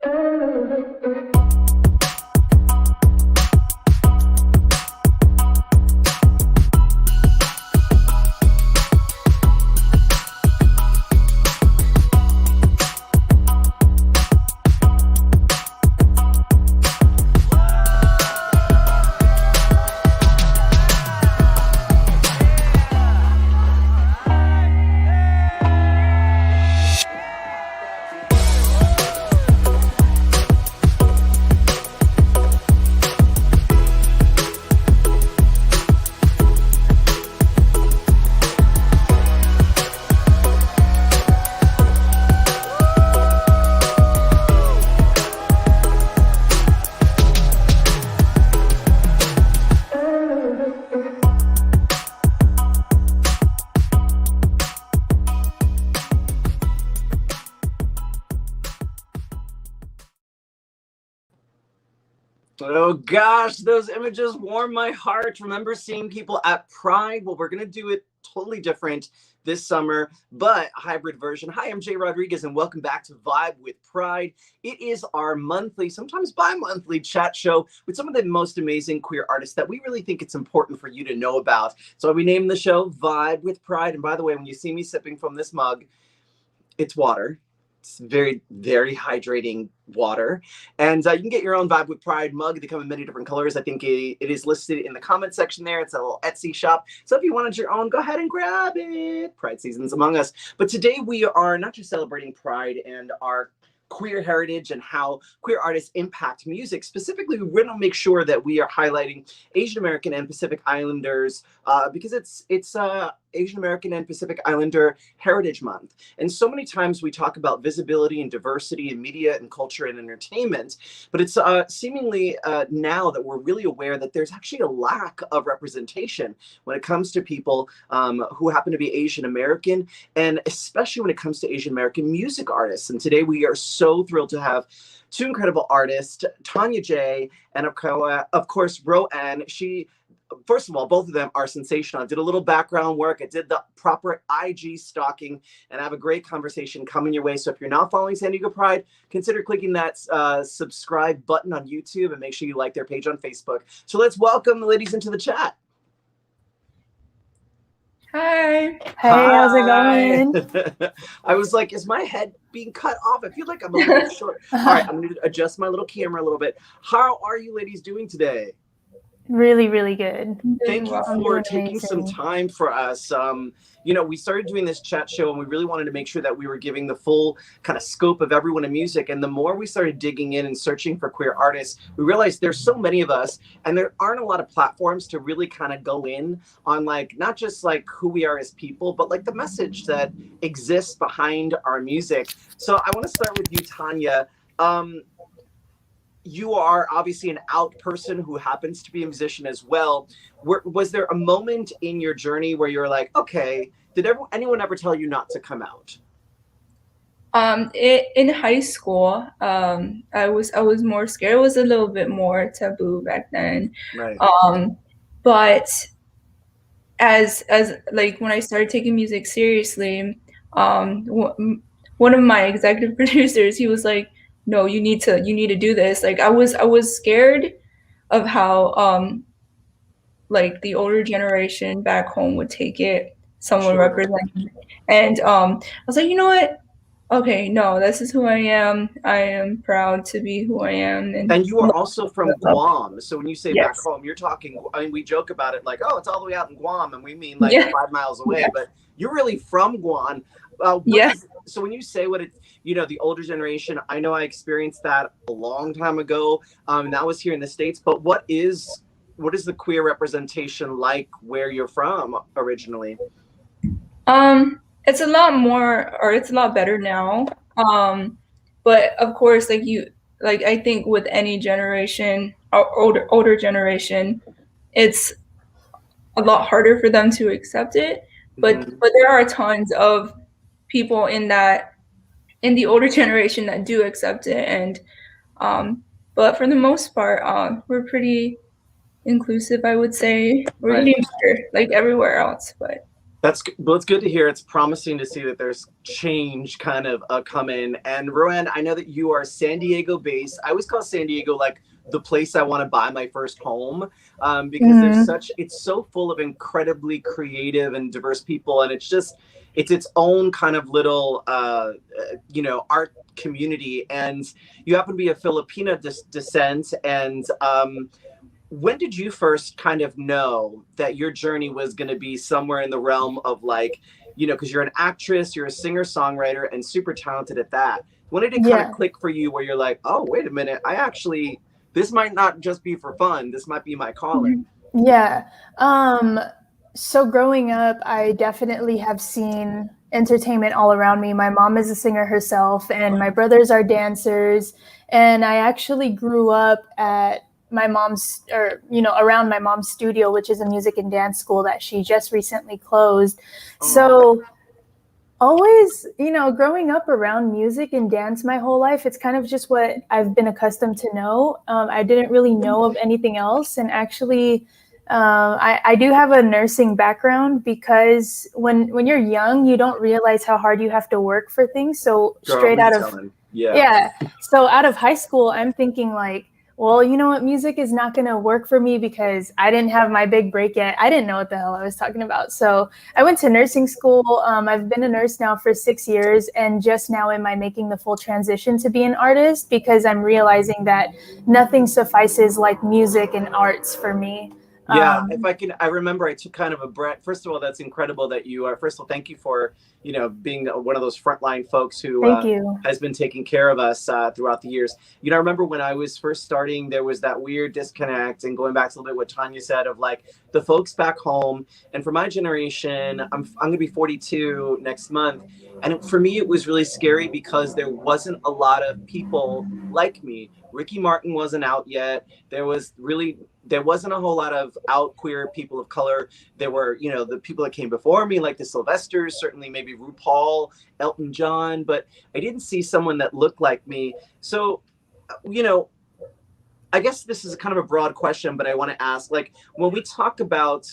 Oh gosh, those images warm my heart. Remember seeing people at Pride? Well, we're going to do it totally different this summer, but a hybrid version. Hi, I'm Jay Rodriguez, and welcome back to Vibe with Pride. It is our monthly, sometimes bi-monthly chat show with some of the most amazing queer artists that we really think it's important for you to know about. So we named the show Vibe with Pride. And by the way, when you see me sipping from this mug, it's water. It's very, very hydrating water. And you can get your own Vibe with Pride mug. They come in many different colors. I think it is listed in the comment section there. It's a little Etsy shop. So if you wanted your own, go ahead and grab it. Pride season's among us. But today we are not just celebrating Pride and our queer heritage and how queer artists impact music. Specifically, we want to make sure that we are highlighting Asian American and Pacific Islanders because it's Asian American and Pacific Islander Heritage Month. And so many times we talk about visibility and diversity in media and culture and entertainment, but it's seemingly now that we're really aware that there's actually a lack of representation when it comes to people who happen to be Asian American, and especially when it comes to Asian American music artists. And today we are so thrilled to have two incredible artists, TonyaJae and of course Roann. First of all, both of them are sensational. I did a little background work. I did the proper IG stalking, and I have a great conversation coming your way. So if you're not following San Diego Pride, consider clicking that subscribe button on YouTube and make sure you like their page on Facebook. So let's welcome the ladies into the chat. Hi. Hey, how's it going? I was like, is my head being cut off? I feel like I'm a little short. All right, I'm going to adjust my little camera a little bit. How are you ladies doing today? Really, really good. Thank you for taking some time for us. You know, we started doing this chat show and we really wanted to make sure that we were giving the full kind of scope of everyone in music. And the more we started digging in and searching for queer artists, we realized there's so many of us and there aren't a lot of platforms to really kind of go in on like, not just like who we are as people, but like the message that exists behind our music. So I want to start with you, Tonya. You are obviously an out person who happens to be a musician as well. Was there a moment in your journey where you're like, okay, did anyone ever tell you not to come out? In high school, I was more scared. It was a little bit more taboo back then. Right. But as like when I started taking music seriously, one of my executive producers, he was like, no, you need to do this. Like I was scared of how like the older generation back home would take it, someone representing. And I was like, you know what? Okay, no, this is who I am. I am proud to be who I am. And you are also from Guam. So when you say Yes. back home, you're talking, I mean, we joke about it like, oh, it's all the way out in Guam. And we mean like Yeah. 5 miles away, Yeah. but you're really from Guam. Yeah. So when you say what it's, you know, the older generation, I know I experienced that a long time ago. And that was here in the States. But what is the queer representation like where you're from originally? It's a lot more, or it's a lot better now. But of course, I think with any generation, or older generation, it's a lot harder for them to accept it. But there are tons of people in the older generation that do accept it, and but for the most part, we're pretty inclusive, I would say. We're getting better, like everywhere else, but Well, it's good to hear. It's promising to see that there's change kind of coming. And Roann, I know that you are San Diego based. I always call San Diego like the place I want to buy my first home, because it's so full of incredibly creative and diverse people, and it's its own kind of little art community. And you happen to be a Filipino descent, and when did you first kind of know that your journey was going to be somewhere in the realm of like, because you're an actress, you're a singer-songwriter, and super talented at that. When did it kind of click for you where you're like, oh, wait a minute, this might not just be for fun, this might be my calling? Yeah. So growing up, I definitely have seen entertainment all around me. My mom is a singer herself, and my brothers are dancers. And I actually grew up at my mom's, around my mom's studio, which is a music and dance school that she just recently closed. So always, growing up around music and dance my whole life, it's kind of just what I've been accustomed to know. I didn't really know of anything else. And actually, I do have a nursing background, because when you're young, you don't realize how hard you have to work for things. So so out of high school, I'm thinking like, well, you know what, music is not going to work for me because I didn't have my big break yet. I didn't know what the hell I was talking about. So I went to nursing school. I've been a nurse now for 6 years, and just now am I making the full transition to be an artist, because I'm realizing that nothing suffices like music and arts for me. Yeah, I remember I took kind of a breath. First of all, that's incredible that you are. First of all, thank you for, being one of those frontline folks who has been taking care of us throughout the years. I remember when I was first starting, there was that weird disconnect, and going back to a little bit what Tonya said of like the folks back home. And for my generation, I'm going to be 42 next month. And for me, it was really scary because there wasn't a lot of people like me. Ricky Martin wasn't out yet. There wasn't a whole lot of out queer people of color. There were, the people that came before me, like the Sylvesters, certainly maybe RuPaul, Elton John, but I didn't see someone that looked like me. So, I guess this is kind of a broad question, but I want to ask, like, when we talk about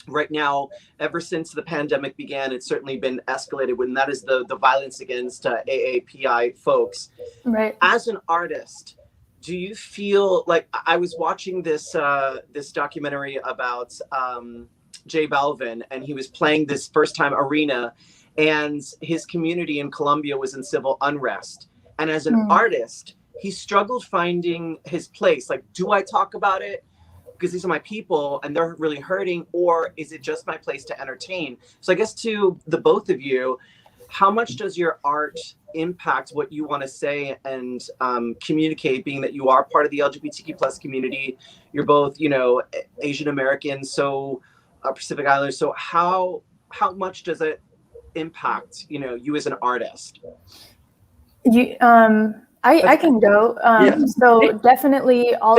right now, ever since the pandemic began, it's certainly been escalated, when that is the violence against AAPI folks. Right. As an artist, do you feel like, I was watching this documentary about J Balvin, and he was playing this first time arena, and his community in Colombia was in civil unrest. And as an artist, he struggled finding his place. Like, do I talk about it because these are my people and they're really hurting, or is it just my place to entertain? So I guess to the both of you, how much does your art impact what you want to say and communicate, being that you are part of the LGBTQ plus community? You're both, Asian Americans, so Pacific Islanders. So how much does it impact, you as an artist? I can go. So definitely all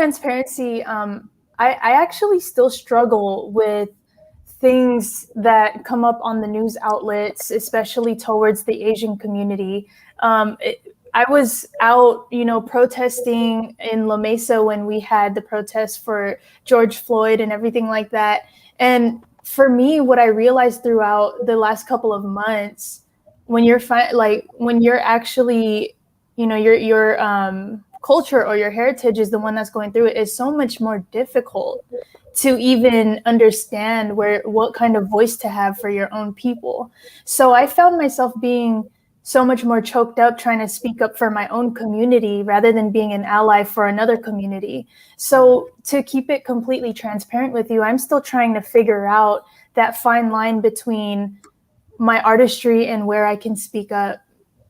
transparency. I actually still struggle with things that come up on the news outlets, especially towards the Asian community. I was out, protesting in La Mesa when we had the protests for George Floyd and everything like that. And for me, what I realized throughout the last couple of months, when you're when you're actually, your culture or your heritage is the one that's going through it, is so much more difficult to even understand what kind of voice to have for your own people. So I found myself being so much more choked up trying to speak up for my own community rather than being an ally for another community. So to keep it completely transparent with you, I'm still trying to figure out that fine line between my artistry and where I can speak up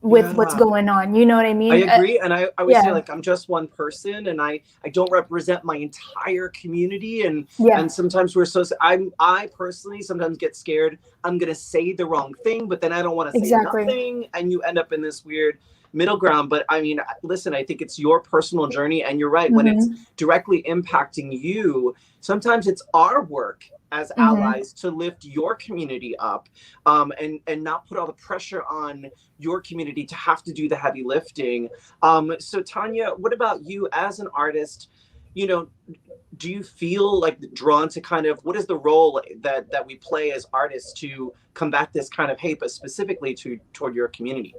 with what's going on. You know what I mean? I agree. And I would say, like, I'm just one person, and I don't represent my entire community. And sometimes I personally sometimes get scared. I'm going to say the wrong thing, but then I don't want to say nothing. And you end up in this weird middle ground. But I mean, listen, I think it's your personal journey, and you're right. When it's directly impacting you, sometimes it's our work as allies to lift your community up, and not put all the pressure on your community to have to do the heavy lifting. So Tonya, what about you as an artist? do you feel like drawn to kind of, what is the role that we play as artists to combat this kind of hate, but specifically toward your community?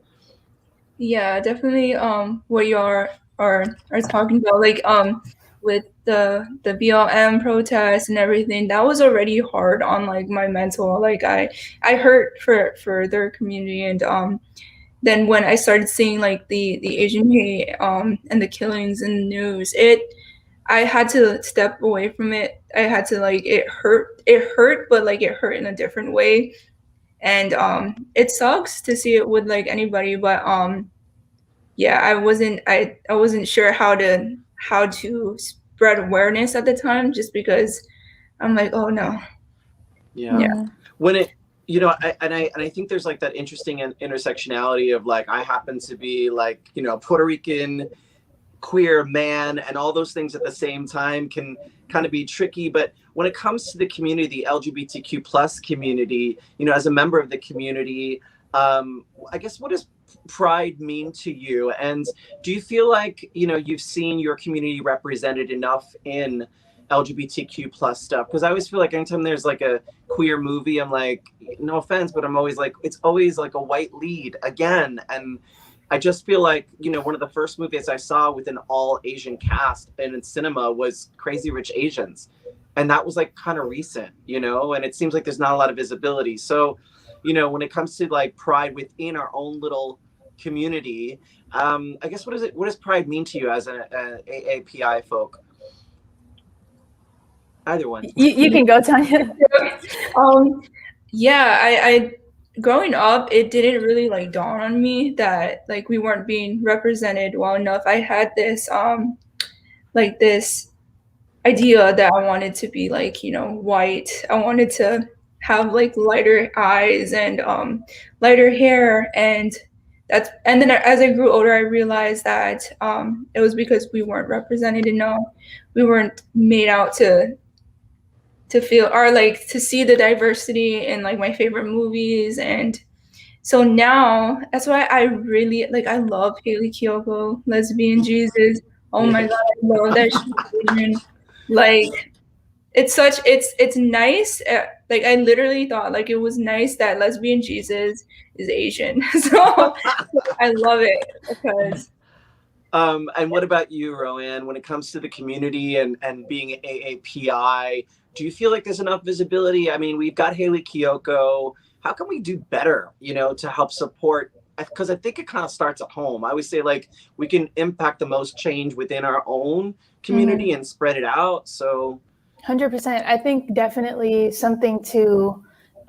Yeah, definitely. What you are talking about, like with the BLM protests and everything, that was already hard on like my mental. Like I hurt for their community, and then when I started seeing like the Asian hate and the killings in the news, I had to step away from it. I had to, like, it hurt, but like it hurt in a different way. And it sucks to see it with like anybody, but yeah, I wasn't sure how to spread awareness at the time, just because I'm like, oh no. Yeah. When it, you know, I think there's like that interesting intersectionality of like, I happen to be like, you know, Puerto Rican queer man, and all those things at the same time can kind of be tricky. But when it comes to the community, the LGBTQ plus community, you know, as a member of the community, I guess, what does pride mean to you? And do you feel like, you know, you've seen your community represented enough in LGBTQ plus stuff? Because I always feel like anytime there's like a queer movie, I'm like, no offense, but I'm always like, it's always like a white lead again. And I just feel like, you know, one of the first movies I saw with an all Asian cast and in cinema was Crazy Rich Asians. And that was like kind of recent, you know, and it seems like there's not a lot of visibility. So, you know, when it comes to like pride within our own little community, I guess, what does pride mean to you as an AAPI folk? Either one. You can go, Tonya. Yeah, I growing up, it didn't really like dawn on me that like we weren't being represented well enough. I had this like this idea that I wanted to be like, you know, white. I wanted to have like lighter eyes and lighter hair, and then as I grew older, I realized that it was because we weren't represented enough. We weren't made out to feel, or like to see the diversity in like my favorite movies. And so now that's why I really like, I love Haley Kiyoko, Lesbian Jesus. Oh my god, I love that shit. Like, it's nice. Like, I literally thought like it was nice that Lesbian Jesus is Asian. So I love it because and what about you, Roann, when it comes to the community and being AAPI? Do you feel like there's enough visibility? I mean, we've got Haley Kiyoko. How can we do better, you know, to help support? Because I think it kind of starts at home. I always say like we can impact the most change within our own community and spread it out. So 100%. I think definitely something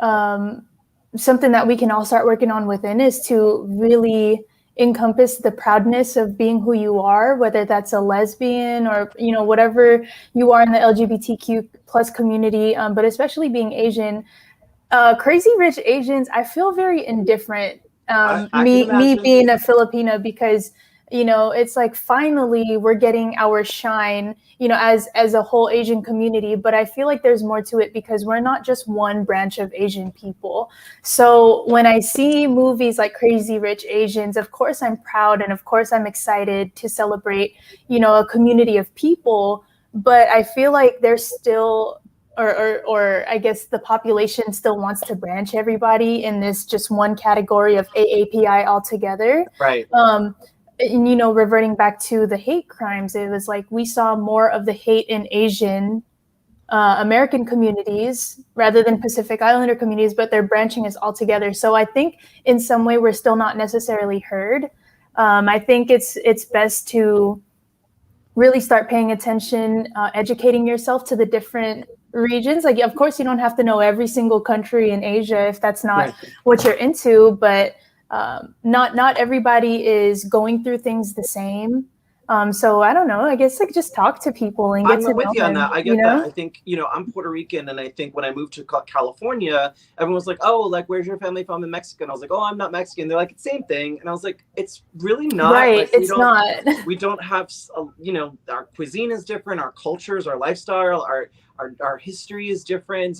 that we can all start working on within is to really encompass the proudness of being who you are, whether that's a lesbian or, you know, whatever you are in the LGBTQ plus community, but especially being Asian. Crazy Rich Asians, I feel very indifferent. Me being a Filipina, because, you know, it's like finally we're getting our shine, you know, as a whole Asian community. But I feel like there's more to it because we're not just one branch of Asian people. So when I see movies like Crazy Rich Asians, of course I'm proud, and of course I'm excited to celebrate, you know, a community of people. But I feel like there's still, or I guess the population still wants to branch everybody in this just one category of AAPI altogether. Right. And, you know, reverting back to the hate crimes, it was like we saw more of the hate in Asian American communities rather than Pacific Islander communities, but they're branching us all together. So I think in some way we're still not necessarily heard. I think it's best to really start paying attention, educating yourself to the different regions. Like, of course, you don't have to know every single country in Asia if that's not what you're into, but not everybody is going through things the same. So I don't know, I guess like just talk to people and get to know them. I'm with you on that. I get that. I think, you know, I'm Puerto Rican, and I think when I moved to California, everyone was like, oh, like, where's your family from in Mexico? And I was like, oh, I'm not Mexican. They're like, it's the same thing. And I was like, it's really not. Right, like, it's not. We don't have, you know, our cuisine is different, our cultures, our lifestyle, our history is different.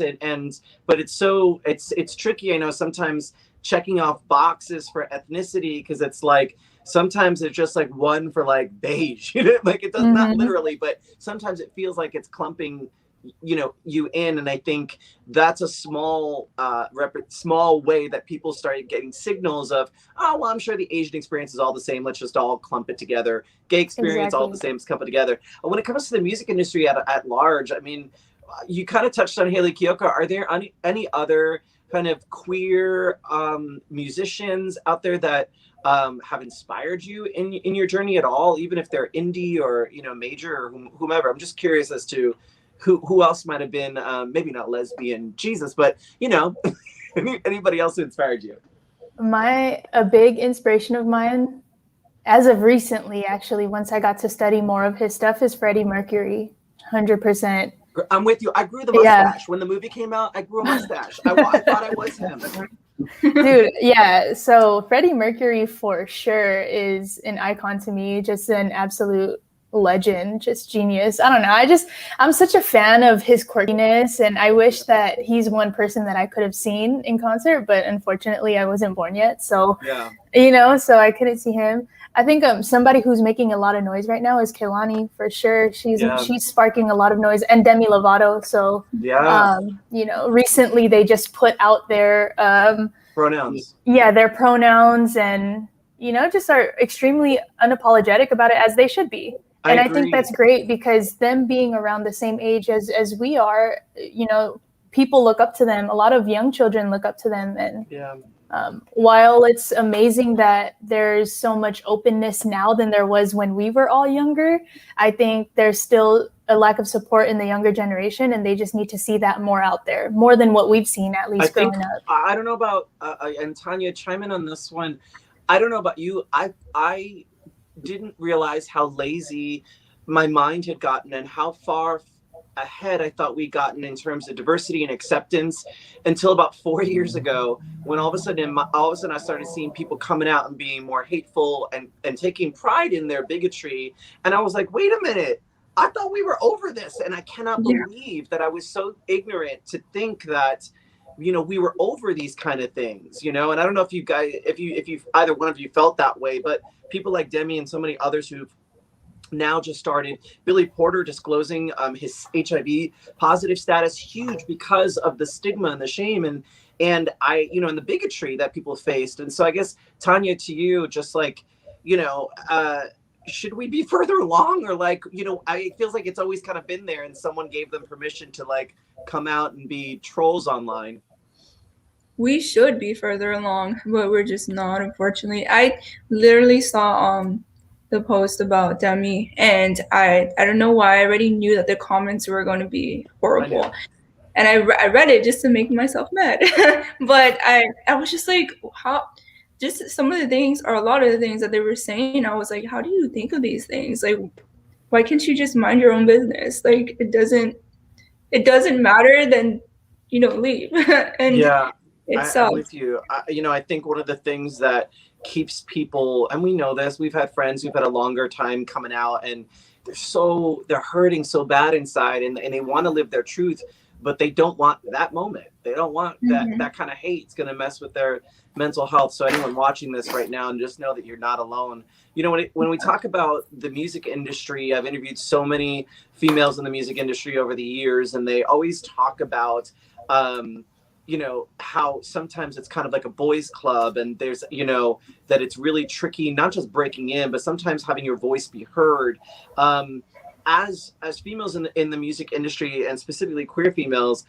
But it's tricky. I know sometimes checking off boxes for ethnicity, because it's like sometimes it's just like one for like beige, like it does not literally, but sometimes it feels like it's clumping you in. And I think that's a small small way that people started getting signals of, oh well, I'm sure the Asian experience is all the same, let's just all clump it together. Gay experience, all the same, let's clump it together. When it comes to the music industry at large, I mean, you kind of touched on Haley Kiyoko. Are there any other kind of queer musicians out there that have inspired you in your journey at all, even if they're indie or major or whomever? I'm just curious as to who else might have been, maybe not lesbian Jesus, but anybody else who inspired you? A big inspiration of mine, as of recently, actually, once I got to study more of his stuff, is Freddie Mercury. 100%. I'm with you. I grew the mustache when the movie came out. I grew a mustache. I thought I was him. Dude, yeah. So Freddie Mercury for sure is an icon to me. Just an absolute legend, just genius. I don't know. I'm such a fan of his quirkiness, and I wish that he's one person that I could have seen in concert, but unfortunately I wasn't born yet. So, so I couldn't see him. I think somebody who's making a lot of noise right now is Kehlani, for sure. She's sparking a lot of noise, and Demi Lovato. So, recently they just put out their pronouns. Yeah, their pronouns, and just are extremely unapologetic about it, as they should be. And I think that's great, because them being around the same age as we are, people look up to them. A lot of young children look up to them. And while it's amazing that there's so much openness now than there was when we were all younger, I think there's still a lack of support in the younger generation, and they just need to see that more out there, more than what we've seen, at least growing up. I don't know about, and Tonya, chime in on this one. I don't know about you. I didn't realize how lazy my mind had gotten and how far ahead I thought we'd gotten in terms of diversity and acceptance until about 4 years ago, when all of a sudden I started seeing people coming out and being more hateful and taking pride in their bigotry. And I was like, wait a minute, I thought we were over this. And I cannot believe that I was so ignorant to think that we were over these kind of things, and I don't know if you guys, if you either one of you felt that way, but people like Demi and so many others who've now just started, Billy Porter disclosing his HIV positive status, huge because of the stigma and the shame and and the bigotry that people faced. And so I guess, Tonya, to you, just like, should we be further along, or it feels like it's always kind of been there and someone gave them permission to come out and be trolls online. We should be further along, but we're just not, unfortunately. I literally saw the post about Demi, and I don't know why. I already knew that the comments were going to be horrible. And I read it just to make myself mad. But I was just like, how? Just some of the things, or a lot of the things that they were saying, I was like, how do you think of these things? Like, why can't you just mind your own business? Like, it doesn't matter, then, leave. And yeah, it's I'm with you. I think one of the things that keeps people, and we know this, we've had friends who've had a longer time coming out, and they're hurting so bad inside, and they want to live their truth, but they don't want that moment. They don't want that kind of hate. It's going to mess with their mental health. So anyone watching this right now, and just know that you're not alone. When we talk about the music industry, I've interviewed so many females in the music industry over the years, and they always talk about, how sometimes it's kind of like a boys club, and there's, that it's really tricky, not just breaking in, but sometimes having your voice be heard. As females in the music industry, and specifically queer females,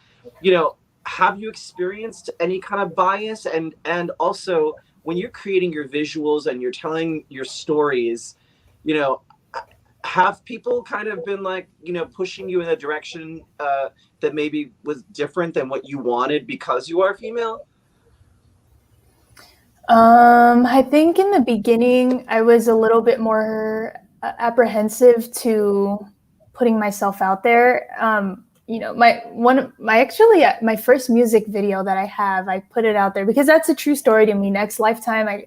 have you experienced any kind of bias? And also, when you're creating your visuals and you're telling your stories, have people kind of been pushing you in a direction that maybe was different than what you wanted because you are female? I think in the beginning I was a little bit more apprehensive to putting myself out there. My first music video that I have, I put it out there because that's a true story to me. Next Lifetime, I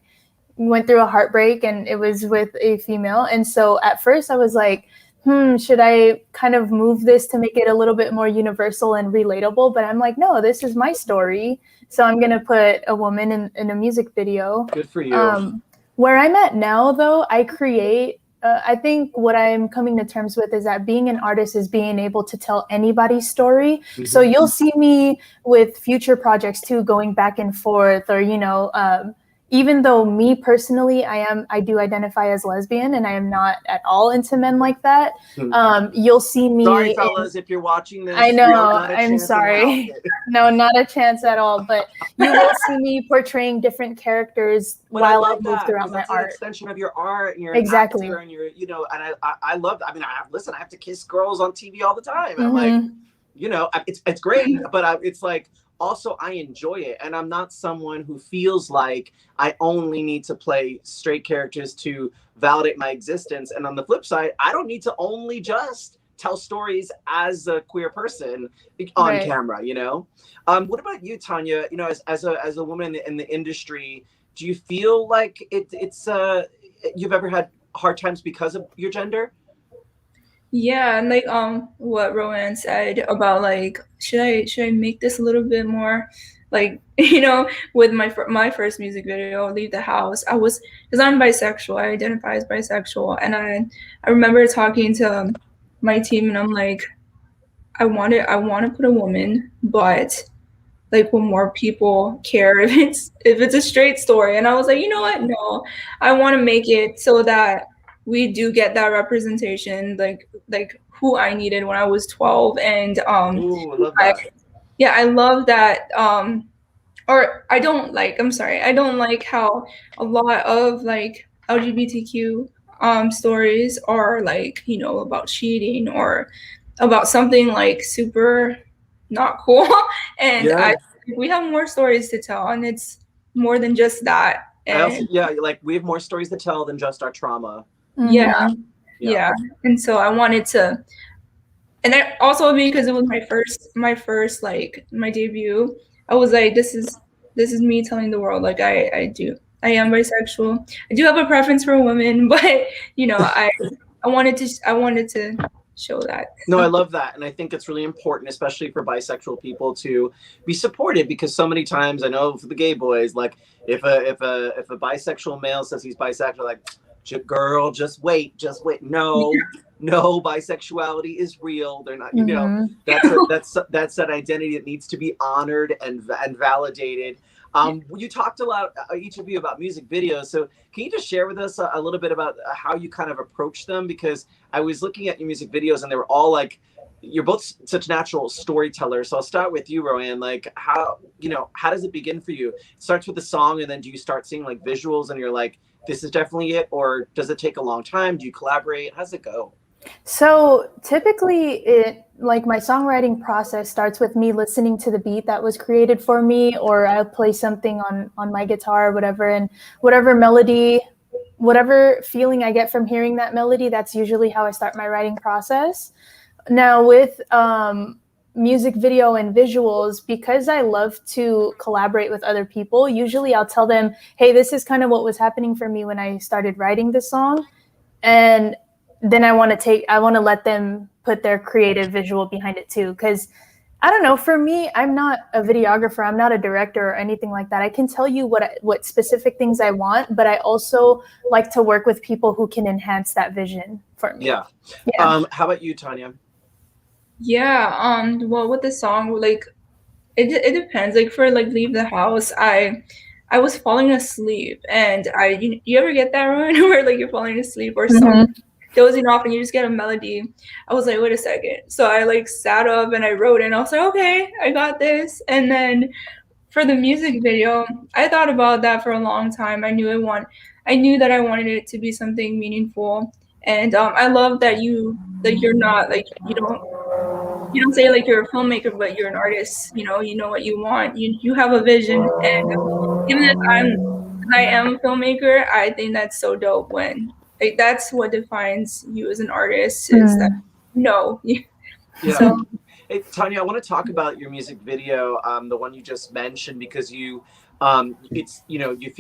went through a heartbreak, and it was with a female. And so at first I was like, should I kind of move this to make it a little bit more universal and relatable? But I'm like, no, this is my story. So I'm going to put a woman in a music video. Good for you. Where I'm at now, though, I create. I think what I'm coming to terms with is that being an artist is being able to tell anybody's story. Mm-hmm. So you'll see me with future projects too, going back and forth, or, even though me personally, I do identify as lesbian, and I am not at all into men like that. You'll see me. Sorry, fellas, if you're watching this. I know. I'm sorry. No, not a chance at all. But you will see me portraying different characters while I move throughout my art. An extension of your art, and you're exactly. an actor, and you're, and I love. I mean, I have to kiss girls on TV all the time. And I'm like, it's great, but it's like. Also, I enjoy it, and I'm not someone who feels like I only need to play straight characters to validate my existence. And on the flip side, I don't need to only just tell stories as a queer person on camera. What about you, Tonya? As a woman in the industry, do you feel like it's you've ever had hard times because of your gender? Yeah, and like what Roann said about like should I make this a little bit more like with my first music video, Leave the House, because I'm bisexual, I identify as bisexual, and I remember talking to my team, and I'm like, I want to put a woman, but like will more people care if it's a straight story? And I was like, you know what, no, I want to make it so that we do get that representation, like who I needed when I was 12. And Ooh, I love that. I love that. I don't like how a lot of like LGBTQ stories are like, about cheating or about something like super not cool. And we have more stories to tell, and it's more than just that. And like we have more stories to tell than just our trauma. Yeah. And so I wanted to, and that also because it was my first like my debut, I was like, this is me telling the world, like I am bisexual. I do have a preference for women, but I wanted to show that. No, I love that, and I think it's really important, especially for bisexual people, to be supported, because so many times, I know for the gay boys, like if a bisexual male says he's bisexual, like, girl, just wait. No, bisexuality is real. They're not, that's that identity that needs to be honored and validated. You talked a lot, each of you, about music videos. So can you just share with us a little bit about how you kind of approach them? Because I was looking at your music videos, and they were all like, you're both such natural storytellers. So I'll start with you, Roann. Like how does it begin for you? It starts with the song, and then do you start seeing like visuals and you're like, this is definitely it? Or does it take a long time? Do you collaborate? How's it go? So typically my songwriting process starts with me listening to the beat that was created for me, or I'll play something on my guitar or whatever, and whatever melody, whatever feeling I get from hearing that melody, that's usually how I start my writing process. Now with music video and visuals, because I love to collaborate with other people, usually I'll tell them, hey, this is kind of what was happening for me when I started writing this song. And then I want to let them put their creative visual behind it too. Because I don't know, for me, I'm not a videographer, I'm not a director or anything like that. I can tell you what specific things I want, but I also like to work with people who can enhance that vision for me. Yeah. How about you, Tonya? Yeah. Well, with the song, like it depends. Like for like Leave the House, I was falling asleep, and you ever get that, Roann, where like you're falling asleep or something, dozing off, and you just get a melody. I was like, wait a second. So I like sat up and I wrote it, and I was like, okay, I got this. And then for the music video, I thought about that for a long time. I knew that I wanted it to be something meaningful. And I love that you're not like, you don't say like you're a filmmaker, but you're an artist. You know what you want. You have a vision, and even if I am a filmmaker, I think that's so dope when like that's what defines you as an artist is that So, hey, Tonya, I want to talk about your music video, the one you just mentioned, because it's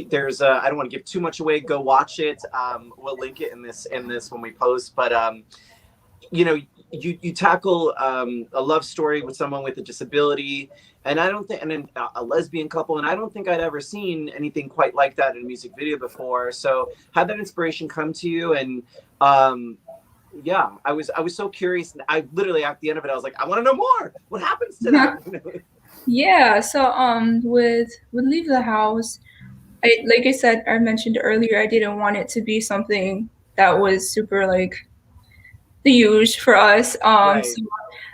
there's I don't want to give too much away. Go watch it. We'll link it in this when we post. But you know, you tackle a love story with someone with a disability, and I don't think, and then a lesbian couple, and I don't think I'd ever seen anything quite like that in a music video before. So had that inspiration come to you, and yeah, I was so curious. I literally at the end of it, I was like, I want to know more. What happens to that? Yeah, so with Leave the House, like I said, I mentioned earlier, I didn't want it to be something that was super like the huge for us. Right. So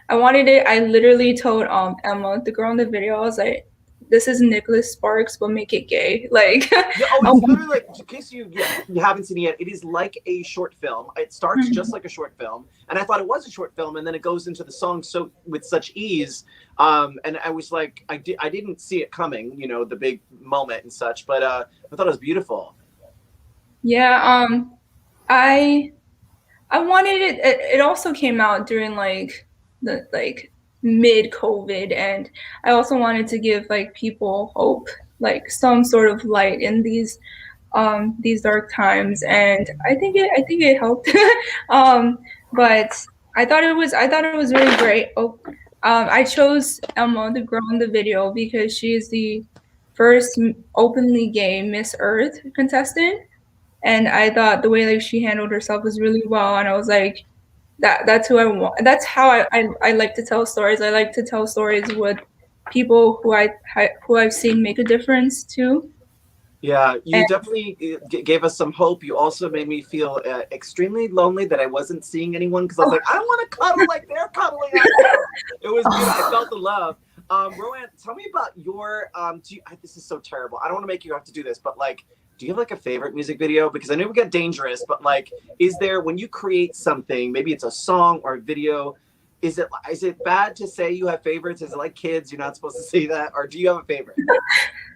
I wanted it. I literally told Emma, the girl in the video, I was like, "This is Nicholas Sparks, but make it gay." Like, Yeah, oh, it's literally like, in case you haven't seen it yet, it is like a short film. It starts just like a short film, and I thought it was a short film, and then it goes into the song so with such ease. And I was like, I didn't see it coming, you know, the big moment and such, but I thought it was beautiful. yeah, I wanted it. It also came out during like the mid COVID, and I also wanted to give like people hope, like some sort of light in these dark times, and I think it helped. But I thought it was really great. Oh, I chose Emma, the girl in the video, because she is the first openly gay Miss Earth contestant, and I thought the way like she handled herself was really well, and I was like, that's who I want. That's how I like to tell stories. I like to tell stories with people who I've seen make a difference too. Yeah, you And definitely gave us some hope. You also made me feel extremely lonely that I wasn't seeing anyone, because I was like, I want to cuddle like they're cuddling right now. It was beautiful. I felt the love. Roann, tell me about your. This is so terrible. I don't want to make you have to do this, but like, do you have like a favorite music video? Because I know we get dangerous, but like, is there, when you create something, maybe it's a song or a video, is it bad to say you have favorites? Is it like kids? You're not supposed to say that, or do you have a favorite?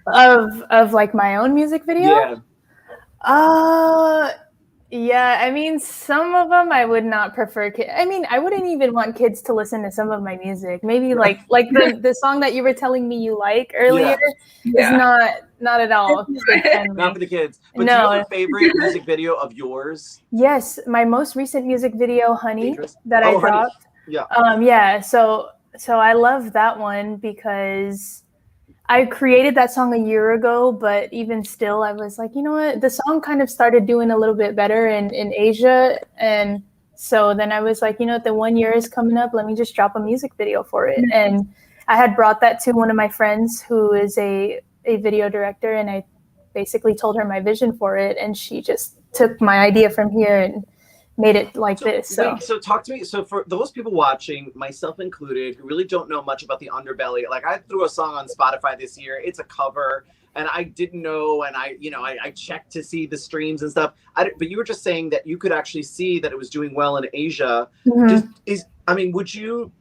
Of like my own music video? Yeah. Yeah, I mean, some of them I would not prefer. I mean, I wouldn't even want kids to listen to some of my music. Maybe like the song that you were telling me you like earlier is not at all kid-friendly. Not for the kids. But No. do you have a favorite music video of yours? Yes, my most recent music video, Honey, that I Honey. dropped. Yeah. Yeah. So I love that one because I created that song a year ago, but even still, I was like, you know what? The song kind of started doing a little bit better in Asia. And so then I was like, you know what? The 1 year is coming up. Let me just drop a music video for it. And I had brought that to one of my friends who is a video director. And I basically told her my vision for it. And she just took my idea from here and made it like this. So. Wait, so talk to me. So for those people watching, myself included, who really don't know much about the underbelly, like I threw a song on Spotify this year. It's a cover, and I didn't know, and I checked to see the streams and stuff. But you were just saying that you could actually see that it was doing well in Asia. Mm-hmm. Would you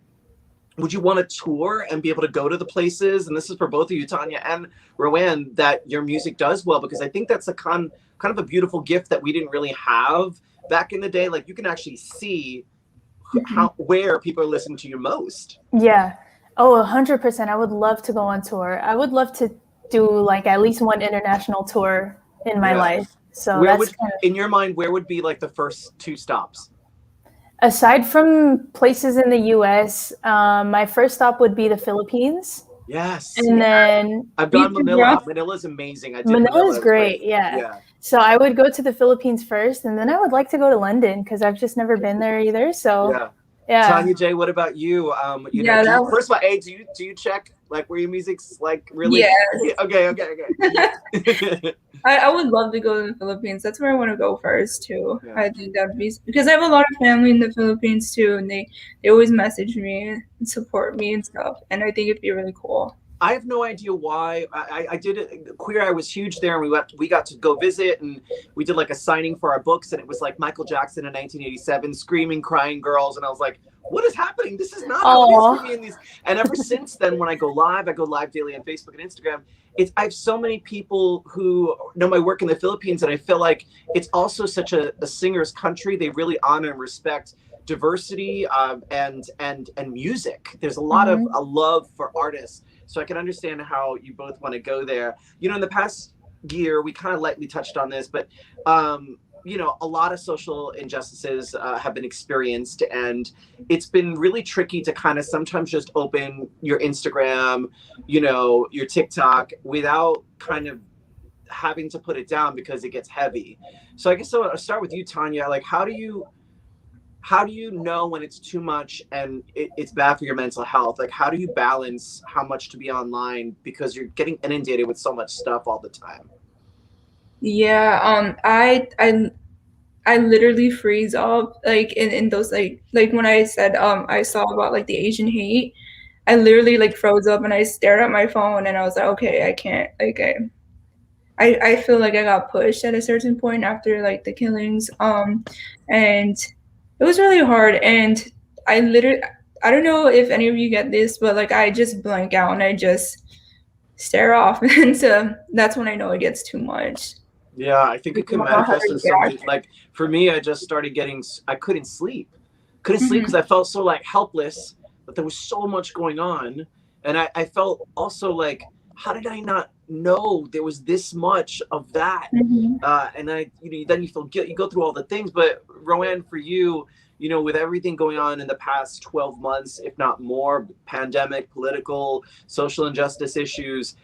want to tour and be able to go to the places? And this is for both of you, Tonya and Roann, that your music does well, because I think that's a kind of a beautiful gift that we didn't really have back in the day. Like, you can actually see where people are listening to you most. Yeah. Oh, 100%. I would love to go on tour. I would love to do like at least one international tour in my life. So in your mind, where would be like the first 2 stops? Aside from places in the US, my first stop would be the Philippines. Yes. And then I've gone Manila. Manila's amazing. Manila's great. Yeah. So I would go to the Philippines first, and then I would like to go to London because I've just never been there either. So yeah. TonyaJae, what about you? First of all, do you check like where your music's like really? Yeah. Okay. I would love to go to the Philippines. That's where I want to go first too. Yeah. I think that'd be, because I have a lot of family in the Philippines too, and they always message me and support me and stuff. And I think it'd be really cool. I have no idea why. I did it. Queer Eye was huge there, and we got to go visit, and we did like a signing for our books, and it was like Michael Jackson in 1987, screaming, crying girls, and I was like, what is happening? This is not how it is in these. And ever since then, when I go live daily on Facebook and Instagram. I have so many people who know my work in the Philippines, and I feel like it's also such a singer's country. They really honor and respect diversity and music. There's a lot of a love for artists. So I can understand how you both want to go there. You know, in the past year, we kind of lightly touched on this, but you know, a lot of social injustices have been experienced, and it's been really tricky to kind of sometimes just open your Instagram, you know, your TikTok without kind of having to put it down because it gets heavy. So I guess I'll start with you, Tonya. Like, how do you know when it's too much and it's bad for your mental health? Like, how do you balance how much to be online because you're getting inundated with so much stuff all the time? Yeah, I literally freeze up like in those like when I said I saw about like the Asian hate, I literally like froze up and I stared at my phone and I was like, okay, I can't like I feel like I got pushed at a certain point after like the killings. And it was really hard and I don't know if any of you get this, but like I just blank out and I just stare off and so that's when I know it gets too much. Yeah, I think it I can don't know how manifest to in so many. react. Like for me, I just started getting. I couldn't sleep. Couldn't sleep Mhm. because I felt so like helpless. But there was so much going on, and I felt also like, how did I not know there was this much of that? Mhm. And I, you know, then you feel guilt. You go through all the things. But Roann, for you, you know, with everything going on in the past 12 months, if not more, pandemic, political, social injustice issues,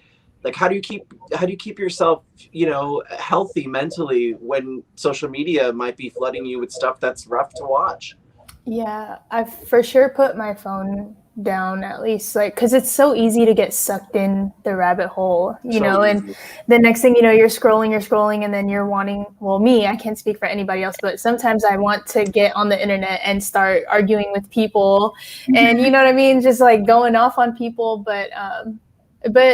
like how do you keep yourself, you know, healthy mentally when social media might be flooding you with stuff that's rough to watch? Yeah, I've for sure put my phone down at least, like, because it's so easy to get sucked in the rabbit hole, you So know, and easy. the next thing you know, you're scrolling, and then you're wanting, well, me, I can't speak for anybody else, but sometimes I want to get on the internet and start arguing with people, and you know what I mean, just like going off on people, but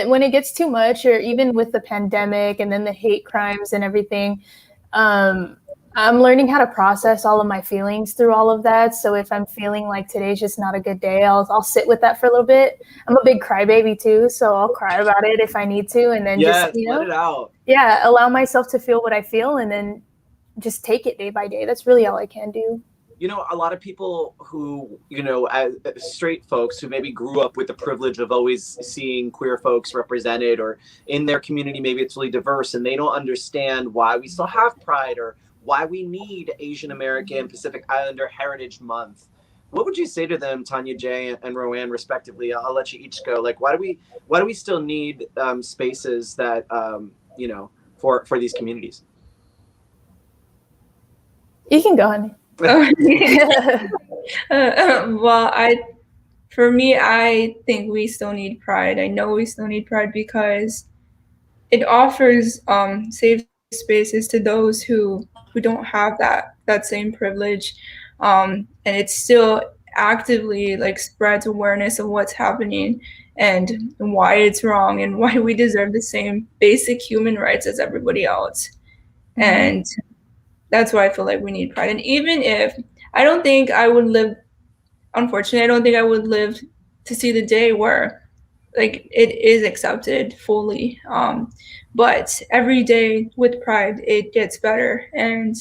when it gets too much, or even with the pandemic and then the hate crimes and everything, um, I'm learning how to process all of my feelings through all of that. So if I'm feeling like today's just not a good day, I'll sit with that for a little bit. I'm a big crybaby too, so I'll cry about it if I need to, and then just, Yes, let it out. yeah, allow myself to feel what I feel, and then just take it day by day. That's really all I can do. You know, a lot of people who, you know, as straight folks who maybe grew up with the privilege of always seeing queer folks represented, or in their community maybe it's really diverse, and they don't understand why we still have pride or why we need Asian American Pacific Islander Heritage Month. What would you say to them, TonyaJae and Roann, respectively? I'll let you each go. Like, why do we still need spaces that you know, for these communities? You can go, honey. Well, for me, I think we still need pride. I know we still need pride because it offers safe spaces to those who don't have that same privilege, and it still actively like spreads awareness of what's happening and why it's wrong and why we deserve the same basic human rights as everybody else. And that's why I feel like we need pride. And even if I don't think I would live, unfortunately, I don't think I would live to see the day where like it is accepted fully. But every day with pride, it gets better, and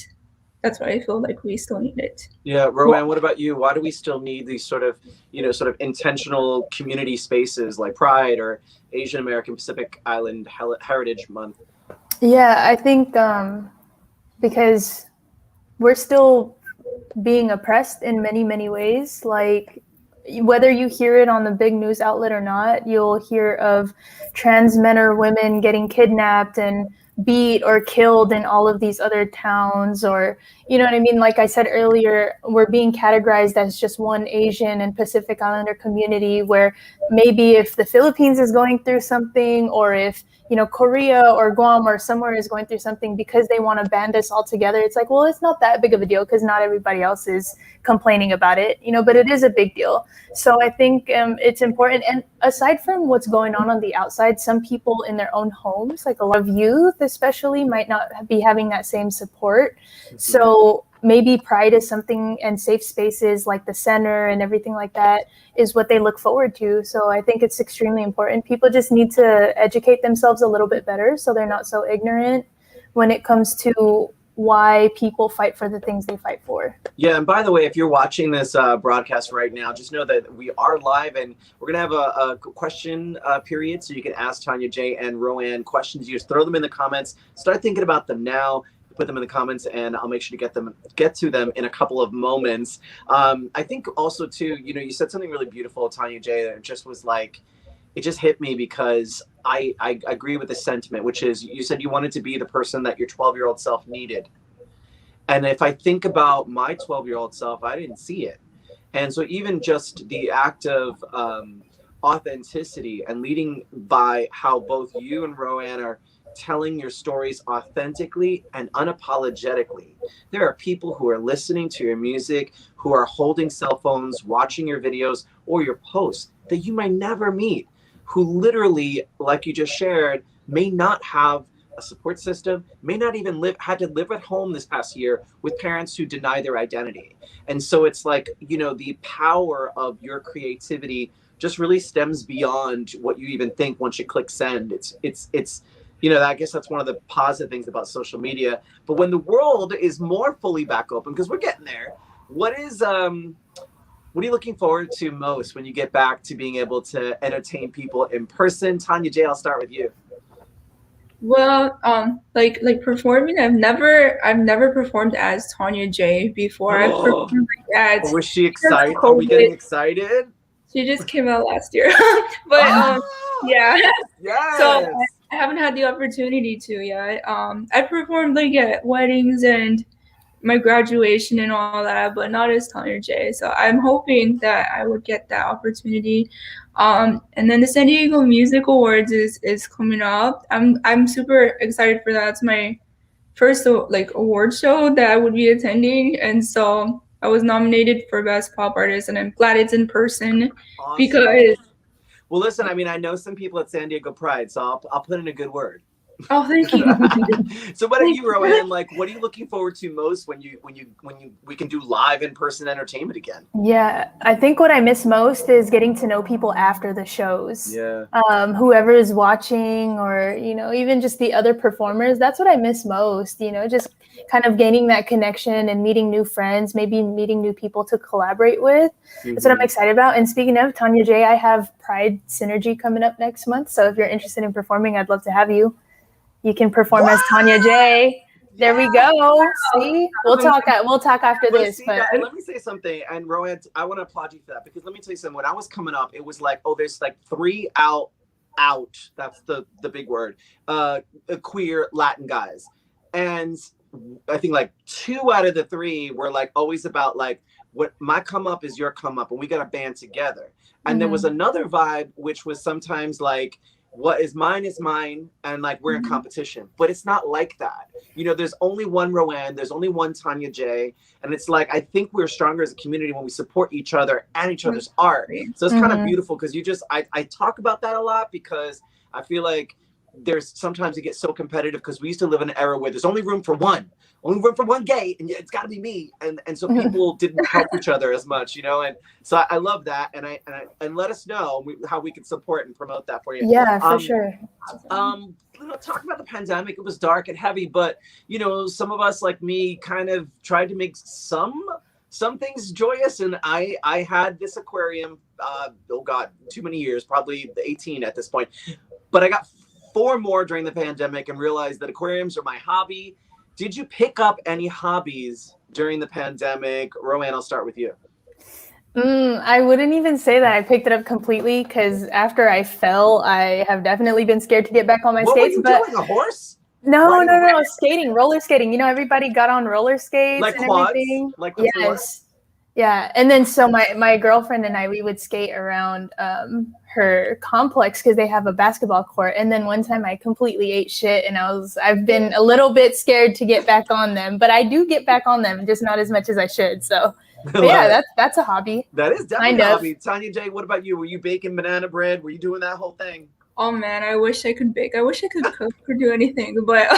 that's why I feel like we still need it. Yeah, Roann, what about you? Why do we still need these sort of, you know, sort of intentional community spaces like Pride or Asian American Pacific Island Heritage Month? Yeah, I think because we're still being oppressed in many, many ways. Like, whether you hear it on the big news outlet or not, you'll hear of trans men or women getting kidnapped and beat or killed in all of these other towns, or you know what I mean? Like I said earlier, we're being categorized as just one Asian and Pacific Islander community, where maybe if the Philippines is going through something, or if Korea or Guam or somewhere is going through something, because they want to band us all together, it's like, well, it's not that big of a deal because not everybody else is complaining about it, but it is a big deal. So I think it's important. And aside from what's going on the outside, some people in their own homes, like a lot of youth especially, might not be having that same support. So maybe pride is something, and safe spaces like the center and everything like that is what they look forward to. So I think it's extremely important. People just need to educate themselves a little bit better so they're not so ignorant when it comes to why people fight for the things they fight for. Yeah, and by the way, if you're watching this broadcast right now, just know that we are live, and we're gonna have a question period, so you can ask TonyaJae and Roann questions. You just throw them in the comments. Start thinking about them now. put them in the comments, and I'll make sure to get to them in a couple of moments. I think also too, you said something really beautiful, TonyaJae, that just was like, it just hit me because I agree with the sentiment, which is you said you wanted to be the person that your 12-year-old self needed. And if I think about my 12-year-old self, I didn't see it. And so even just the act of authenticity and leading by how both you and Roann are telling your stories authentically and unapologetically. There are people who are listening to your music, who are holding cell phones, watching your videos or your posts that you might never meet, who literally, like you just shared, may not have a support system, may not even had to live at home this past year with parents who deny their identity. And so it's like, the power of your creativity just really stems beyond what you even think once you click send. It's I guess that's one of the positive things about social media. But when the world is more fully back open, because we're getting there, what are you looking forward to most when you get back to being able to entertain people in person? TonyaJae, I'll start with you. Well, like performing, I've never performed as TonyaJae before. I've performed like was she excited? Are we getting excited? She just came out last year, but yeah. Yes. So I haven't had the opportunity to yet. I performed like at weddings and my graduation and all that, but not as TonyaJae. So I'm hoping that I would get that opportunity. And then the San Diego Music Awards is coming up. I'm super excited for that. It's my first award show that I would be attending, and so I was nominated for Best Pop Artist, and I'm glad it's in person. Awesome. Because. Well, listen, I know some people at San Diego Pride, so I'll put in a good word. Oh, thank you. So what are you, Roann? Like, what are you looking forward to most when we can do live in-person entertainment again? Yeah, I think what I miss most is getting to know people after the shows. Yeah. Whoever is watching, or even just the other performers. That's what I miss most. Just kind of gaining that connection and meeting new friends, maybe meeting new people to collaborate with. Mm-hmm. That's what I'm excited about. And speaking of TonyaJae, I have Pride Synergy coming up next month. So if you're interested in performing, I'd love to have you. You can perform as TonyaJae. There we go. See, we'll talk after this. But let me say something, and Roann, I want to applaud you for that, because let me tell you something. When I was coming up, it was like, there's like 3 out. That's the big word. Queer Latin guys, and I think like 2 out of the 3 were like always about like, what my come up is your come up, and we got to band together. And there was another vibe, which was sometimes like, what is mine, and like we're in competition, but it's not like that. There's only one Roann, there's only one TonyaJae, and it's like, I think we're stronger as a community when we support each other and each other's art. So it's kind of beautiful, because I talk about that a lot, because I feel like sometimes it gets so competitive, because we used to live in an era where there's only room for one gay, and it's got to be me, and so people didn't help each other as much, and so I love that, and let us know how we can support and promote that for you. Yeah, for sure. Talking about the pandemic, it was dark and heavy, but some of us like me kind of tried to make some things joyous, and I had this aquarium, too many years, probably 18 at this point, but I got 4 more during the pandemic and realized that aquariums are my hobby. Did you pick up any hobbies during the pandemic? Roann, I'll start with you. I wouldn't even say that I picked it up completely, because after I fell, I have definitely been scared to get back on my skates. What were you doing, a horse? No, skating, roller skating. Everybody got on roller skates like and quads? everything. Like the yes. Yeah, and then so my girlfriend and I, we would skate around her complex, because they have a basketball court. And then one time I completely ate shit, and I've been a little bit scared to get back on them, but I do get back on them, just not as much as I should. So yeah, that's a hobby. That is definitely a hobby. TonyaJae, what about you? Were you baking banana bread? Were you doing that whole thing? Oh man, I wish I could bake. I wish I could cook or do anything, but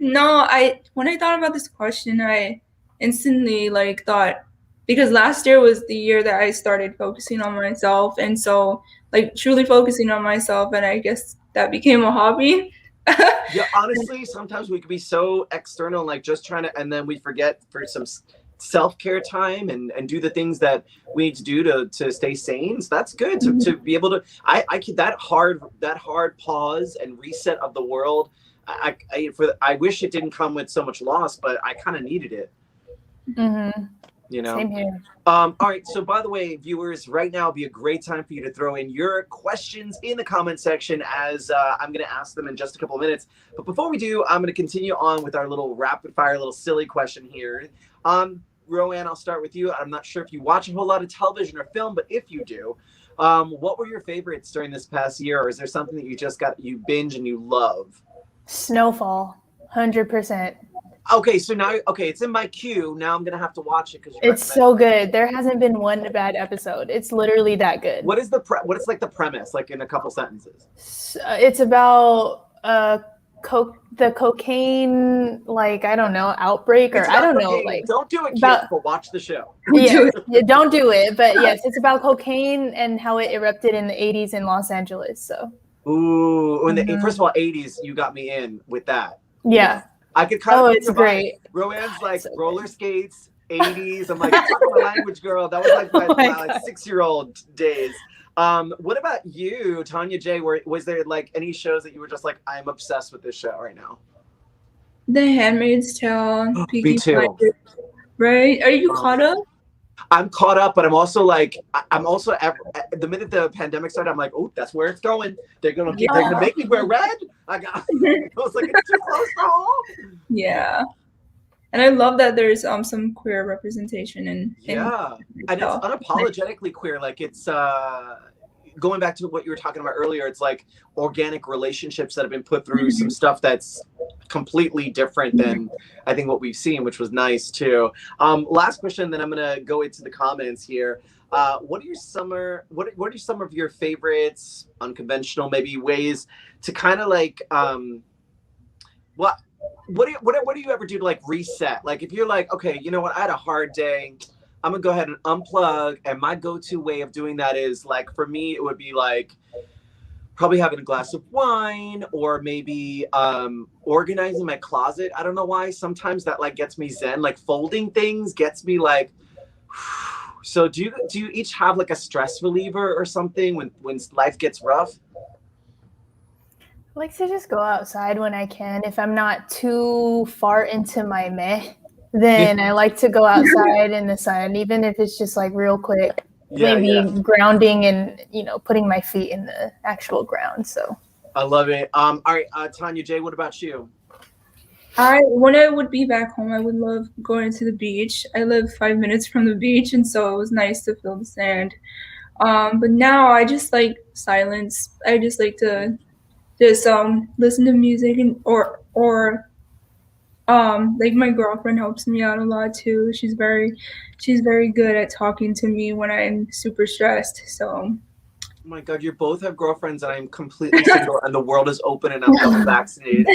no. When I thought about this question, I instantly thought, because last year was the year that I started focusing on myself, and so truly focusing on myself, and I guess that became a hobby. Yeah, honestly, sometimes we could be so external, just trying to, and then we forget for some self-care time and do the things that we need to do to stay sane. So that's good to be able to, I that hard pause and reset of the world. I wish it didn't come with so much loss, but I kind of needed it. Mm-hmm. You know. Same here. All right. So, by the way, viewers, right now would be a great time for you to throw in your questions in the comment section, as I'm going to ask them in just a couple of minutes. But before we do, I'm going to continue on with our little rapid fire, little silly question here. Roann, I'll start with you. I'm not sure if you watch a whole lot of television or film, but if you do, what were your favorites during this past year, or is there something that you binge and you love? Snowfall, 100%. Okay, so now, it's in my queue. Now I'm gonna have to watch it because it's so good. There hasn't been one bad episode. It's literally that good. What is what is like the premise, like in a couple sentences? It's about the cocaine, like, I don't know, outbreak, or I don't know, like, don't do it, kids, but watch the show. Yeah, don't do it. But yes, it's about cocaine and how it erupted in the 80s in Los Angeles. So. Ooh, first of all, 80s, you got me in with that. Yeah. I could kind of. It's great. Roann's like so roller skates, 80s. I'm like, talking my language, girl. That was like my like 6-year-old days. What about you, TonyaJae? Was there like any shows that you were just like, I'm obsessed with this show right now? The Handmaid's Tale. Me too. Blinders, right? Are you caught up? I'm caught up, but I'm also the minute the pandemic started, I'm like, oh, that's where it's going. They're gonna make me wear red. I was like, it's too close to home. Yeah. And I love that there's some queer representation and it's unapologetically queer. Like, it's going back to what you were talking about earlier, it's like organic relationships that have been put through some stuff that's completely different than I think what we've seen, which was nice too. Last question, then I'm gonna go into the comments here. What are some of your favorites, unconventional maybe ways to kind of like what do you ever do to like reset? Like, if you're like, okay, you know what, I had a hard day, I'm gonna go ahead and unplug, and my go-to way of doing that is, like, for me, it would be like probably having a glass of wine, or maybe organizing my closet. I don't know why. Sometimes that like gets me zen. Like, folding things gets me like. So do you each have like a stress reliever or something when life gets rough? I like to just go outside when I can. If I'm not too far into my meh, then I like to go outside in the sun, even if it's just like real quick. Maybe grounding and, putting my feet in the actual ground. So I love it. All right, TonyaJae, what about you? When I would be back home, I would love going to the beach. I live 5 minutes from the beach, and so it was nice to feel the sand. But now I just like silence. I just like to listen to music, and or like, my girlfriend helps me out a lot too. She's very good at talking to me when I'm super stressed. So. Oh my God, you both have girlfriends, and I'm completely single, and the world is open, and I'm double vaccinated.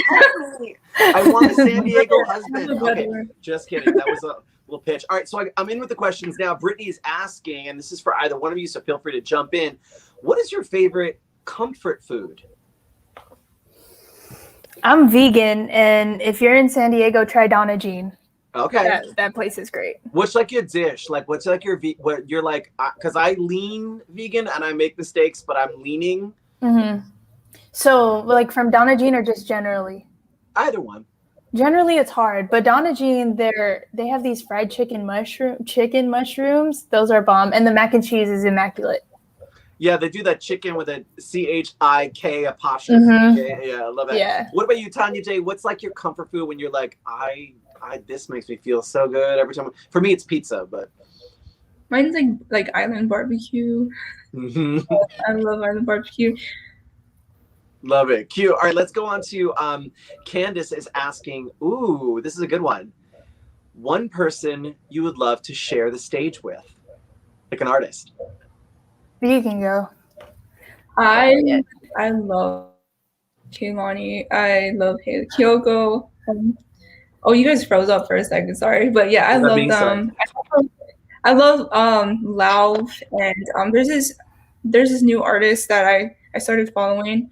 I want a San Diego husband. Okay, just kidding. That was a little pitch. All right, so I'm in with the questions now. Brittany is asking, and this is for either one of you, so feel free to jump in. What is your favorite comfort food? I'm vegan, and if you're in San Diego, try TonyaJae. Okay. That place is great. What's like your dish? Like, what's like your what you're like? Because I lean vegan and I make mistakes, but I'm leaning. Mm-hmm. So, like, from TonyaJae or just generally? Either one. Generally, it's hard, but TonyaJae, they have these fried chicken mushrooms. Those are bomb, and the mac and cheese is immaculate. Yeah, they do that chicken with a CHIK apostrophe. Mm-hmm. Yeah, I love it. Yeah. What about you, TonyaJae? What's like your comfort food when you're like, this makes me feel so good every time? For me, it's pizza, but mine's like island barbecue. Mm-hmm. I love island barbecue. Love it. Cute. All right, let's go on to Candace is asking. Ooh, this is a good one. One person you would love to share the stage with, like an artist. You can go. I love Kehlani. I love Haley Kiyoko. Oh, you guys froze up for a second. Sorry, but yeah, I love them. I love Lauv, and there's this new artist that I started following.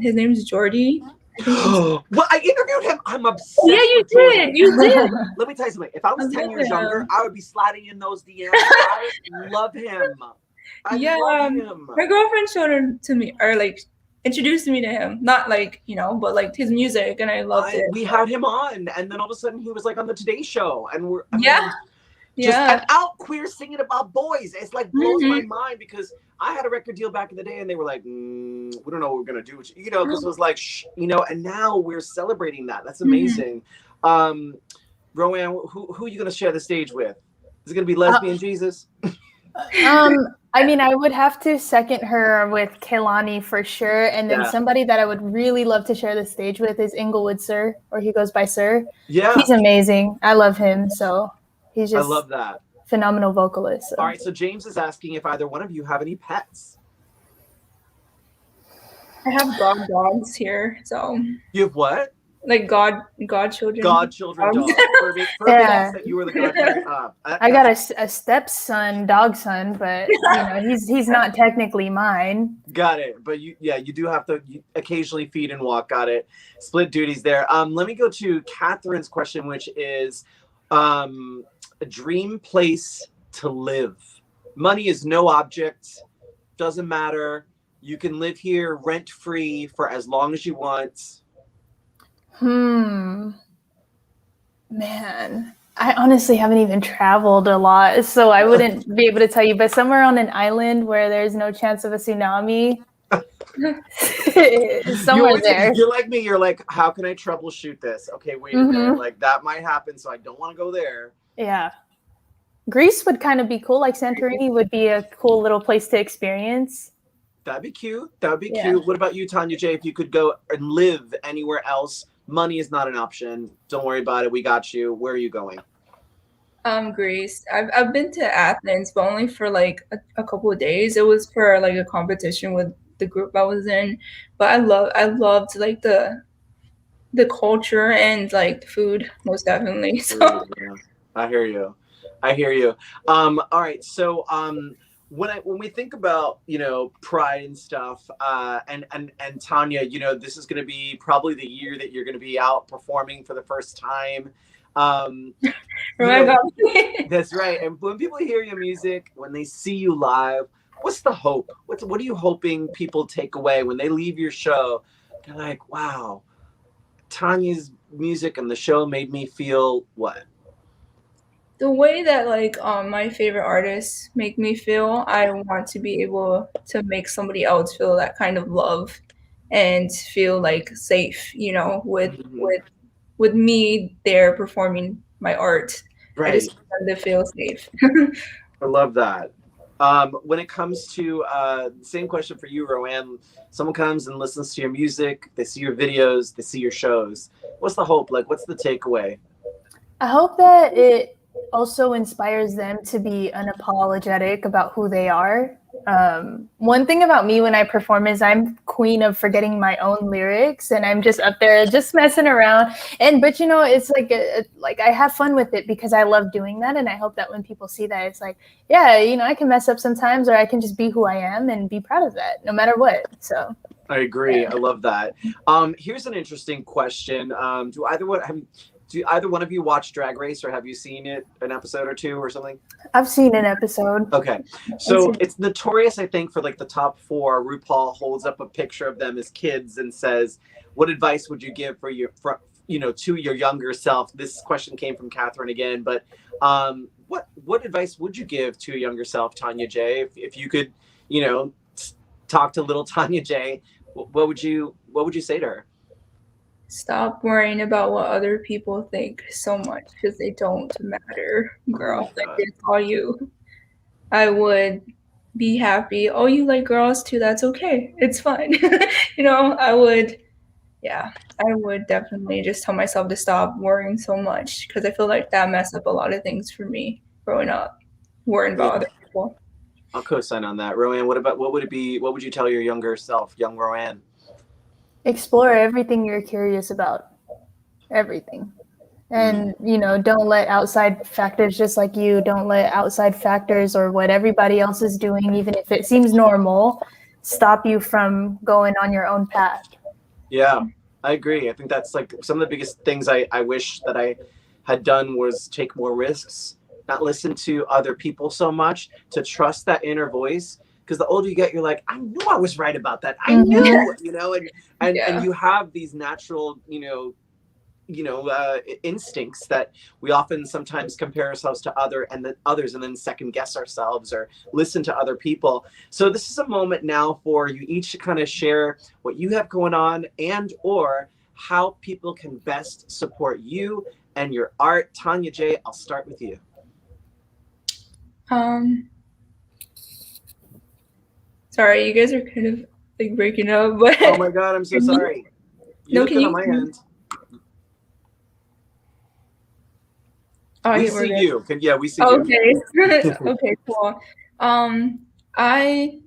His name's Jordy. Well, I interviewed him. I'm obsessed. Yeah, you did. You did. Let me tell you something. If I was 10 years younger, I would be sliding in those DMs. I love him. I love him. My girlfriend showed him to me, or like introduced me to him. Not like, you know, but like his music, and I loved it. We had him on, and then all of a sudden he was like on the Today Show, and I mean, just Yeah. an out queer singing about boys. It's like blows my mind, because I had a record deal back in the day, and they were like, we don't know what we're gonna do, you know, because it was like, you know, and now we're celebrating that. That's amazing. Roann, who are you gonna share the stage with? Is it gonna be Lesbian Jesus? I mean, I would have to second her with Kehlani for sure, and then somebody that I would really love to share the stage with is Inglewood Sir, or he goes by Sir. Yeah, he's amazing. I love him. So he's just I love that. Phenomenal vocalist. So. All right, so James is asking if either one of you have any pets. I have dogs here, so. You have what? Like godchildren. Godchildren dogs. Furby asked that you were the godparent. I got a stepson, dog son, but you know he's not technically mine. Got it. But you do have to occasionally feed and walk. Got it. Split duties there. Let me go to Catherine's question, which is a dream place to live. Money is no object. Doesn't matter. You can live here rent free for as long as you want. Man, I honestly haven't even traveled a lot, so I wouldn't be able to tell you, but somewhere on an island where there's no chance of a tsunami, somewhere there. You're like me, you're like, how can I troubleshoot this? Okay, wait a minute, like that might happen, so I don't want to go there. Yeah. Greece would kind of be cool, like Santorini would be a cool little place to experience. That'd be cute. Cute. What about you, TonyaJae? If you could go and live anywhere else, money is not an option. Don't worry about it. We got you. Where are you going? Greece. I've been to Athens, but only for like a couple of days. It was for like a competition with the group I was in. But I loved like the culture and like the food, most definitely. So I hear you. All right. So when we think about, you know, Pride and stuff, and Tonya, you know, this is going to be probably the year that you're going to be out performing for the first time. That's right. And when people hear your music, when they see you live, what's the hope? What are you hoping people take away when they leave your show? They're like, wow, Tonya's music and the show made me feel what? The way that like my favorite artists make me feel, I want to be able to make somebody else feel that kind of love and feel like safe, you know, with me there performing my art. Right. I just want them to feel safe. I love that. When it comes to same question for you, Roann. Someone comes and listens to your music, they see your videos, they see your shows. What's the hope? Like, what's the takeaway? I hope that it also inspires them to be unapologetic about who they are. One thing about me when I perform is I'm queen of forgetting my own lyrics, and I'm just up there just messing around. But you know, it's like I have fun with it because I love doing that, and I hope that when people see that, it's like, yeah, you know, I can mess up sometimes, or I can just be who I am and be proud of that, no matter what. So I agree. Yeah. I love that. Here's an interesting question. Do either one of you watch Drag Race, or have you seen it an episode or two or something? I've seen an episode. Okay. So it's notorious, I think, for like the top 4. RuPaul holds up a picture of them as kids and says, what advice would you give to your younger self? This question came from Catherine again, but what advice would you give to your younger self, TonyaJae? If you could, you know, talk to little TonyaJae, what would you say to her? Stop worrying about what other people think so much, because they don't matter, girl. Like, it's all you. I would be happy. Oh, you like girls too? That's okay. It's fine. You know, I would definitely just tell myself to stop worrying so much, because I feel like that messed up a lot of things for me growing up, worrying about other people. I'll co-sign on that. Roann, what would you tell your younger self, young Roann? Explore everything you're curious about. Everything. And, you know, don't let outside factors, just like you, don't let outside factors or what everybody else is doing, even if it seems normal, stop you from going on your own path. Yeah, I agree. I think that's like some of the biggest things I wish that I had done was take more risks, not listen to other people so much, to trust that inner voice, because the older you get, you're like, I knew I was right about that. I knew, you know, and you have these natural, instincts that we often sometimes compare ourselves to others and then second guess ourselves or listen to other people. So this is a moment now for you each to kind of share what you have going on and or how people can best support you and your art. TonyaJae, I'll start with you. Sorry, you guys are kind of like breaking up, but oh my god, I'm so sorry. You look good on my end. Oh, we see you. Yeah, we see you. Okay. Okay, cool. I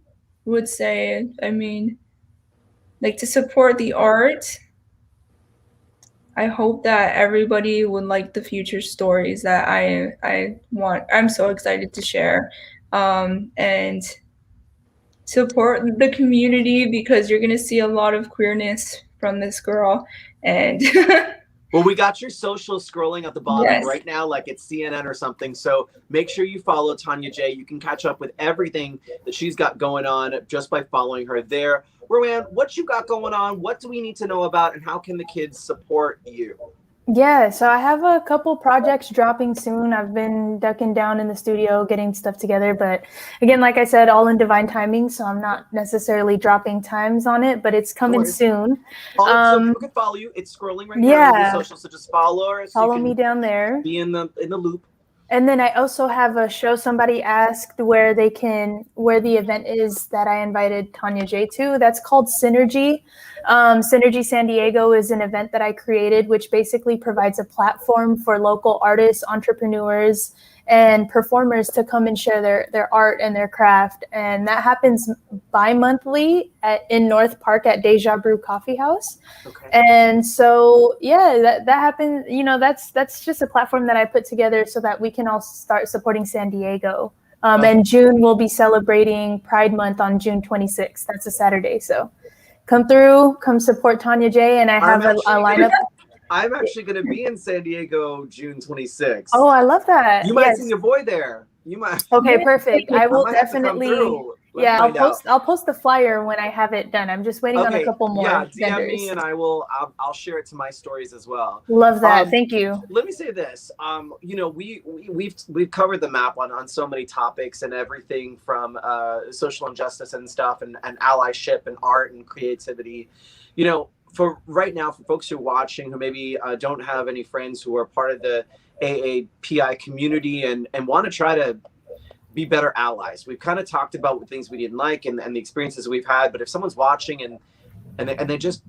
would say, I mean, like, to support the art, I hope that everybody would like the future stories that I'm so excited to share. And support the community, because you're gonna see a lot of queerness from this girl. And well, we got your social scrolling at the bottom yes. right now, like it's CNN or something. So make sure you follow TonyaJae. You can catch up with everything that she's got going on just by following her there. Roann, what you got going on? What do we need to know about, and how can the kids support you? Yeah, so I have a couple projects dropping soon. I've been ducking down in the studio, getting stuff together. But again, like I said, all in divine timing. So I'm not necessarily dropping times on it, but it's coming soon. So people can follow you. It's scrolling right now on your social, so just follow her. So follow me down there. Be in the loop. And then I also have a show. Somebody asked where the event is that I invited TonyaJae to. That's called Synergy. Synergy San Diego is an event that I created, which basically provides a platform for local artists, entrepreneurs, and performers to come and share their art and their craft. And that happens bi-monthly in North Park at Deja Brew Coffee House. Okay. And so, yeah, that happens. You know, that's just a platform that I put together so that we can all start supporting San Diego. And June, we'll be celebrating Pride Month on June 26th. That's a Saturday. So come through, come support TonyaJae. And I have a lineup. I'm actually going to be in San Diego June 26th. Oh, I love that. You might see your boy there. You might. Okay, perfect. I will definitely. I'll post the flyer when I have it done. I'm just waiting on a couple more. Yeah, DM me and I'll share it to my stories as well. Love that. Thank you. Let me say this. We've covered the map on so many topics and everything from social injustice and stuff and allyship and art and creativity. For right now, for folks who are watching who maybe don't have any friends who are part of the AAPI community and want to try to be better allies. We've kind of talked about what things we didn't like and the experiences we've had, but if someone's watching and they just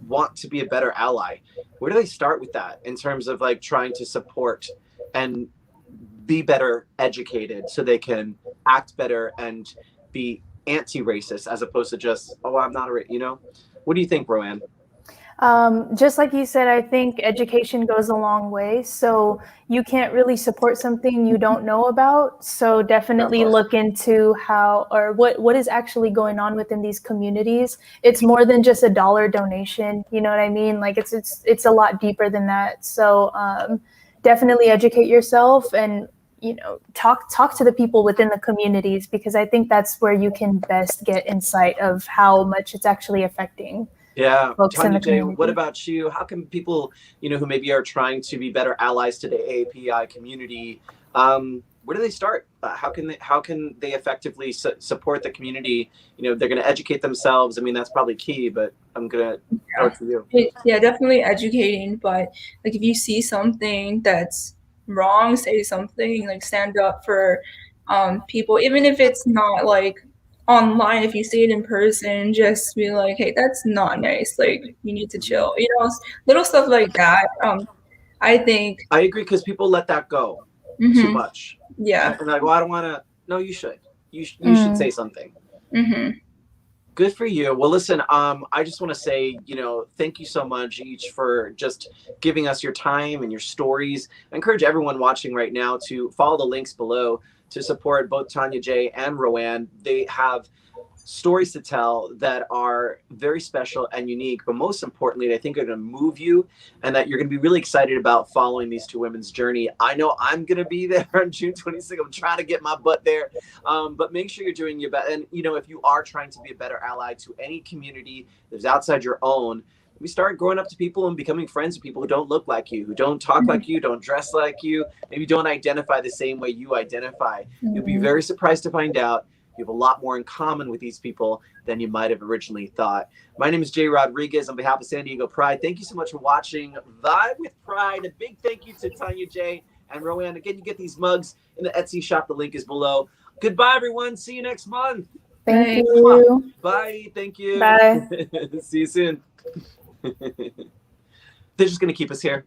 want to be a better ally, where do they start with that in terms of like trying to support and be better educated so they can act better and be anti-racist as opposed to just, oh, I'm not what do you think, Roann? Just like you said, I think education goes a long way. So you can't really support something you don't know about. So definitely look into what is actually going on within these communities. It's more than just a dollar donation. You know what I mean? Like it's a lot deeper than that. So definitely educate yourself and talk to the people within the communities, because I think that's where you can best get insight of how much it's actually affecting. Yeah, TonyaJae, what about you? How can people, who maybe are trying to be better allies to the AAPI community, where do they start? How can they effectively support the community? They're going to educate themselves. I mean, that's probably key, but I'm going to throw it to you. Yeah, definitely educating. But like, if you see something that's wrong, say something, like stand up for people, even if it's not like online. If you see it in person, just be like, hey, that's not nice, like you need to chill, little stuff like that. I think I agree, because people let that go too much. Yeah, and like, well, I don't want to. No, you should should say something. Good for you. Well, listen, I just want to say, thank you so much each for just giving us your time and your stories. I encourage everyone watching right now to follow the links below to support both TonyaJae and Roann. They have stories to tell that are very special and unique, but most importantly, I think are going to move you, and that you're going to be really excited about following these two women's journey. I know I'm going to be there on June 26th. I'm trying to get my butt there, but make sure you're doing your best. And, you know, if you are trying to be a better ally to any community that's outside your own, we start growing up to people and becoming friends with people who don't look like you, who don't talk like you, don't dress like you, maybe don't identify the same way you identify. You'll be very surprised to find out you have a lot more in common with these people than you might have originally thought. My name is Jay Rodriguez on behalf of San Diego Pride. Thank you so much for watching Vibe with Pride. A big thank you to TonyaJae and Roann. Again, you get these mugs in the Etsy shop. The link is below. Goodbye, everyone. See you next month. Thank you. Bye. Thank you. Bye. See you soon. They're just going to keep us here.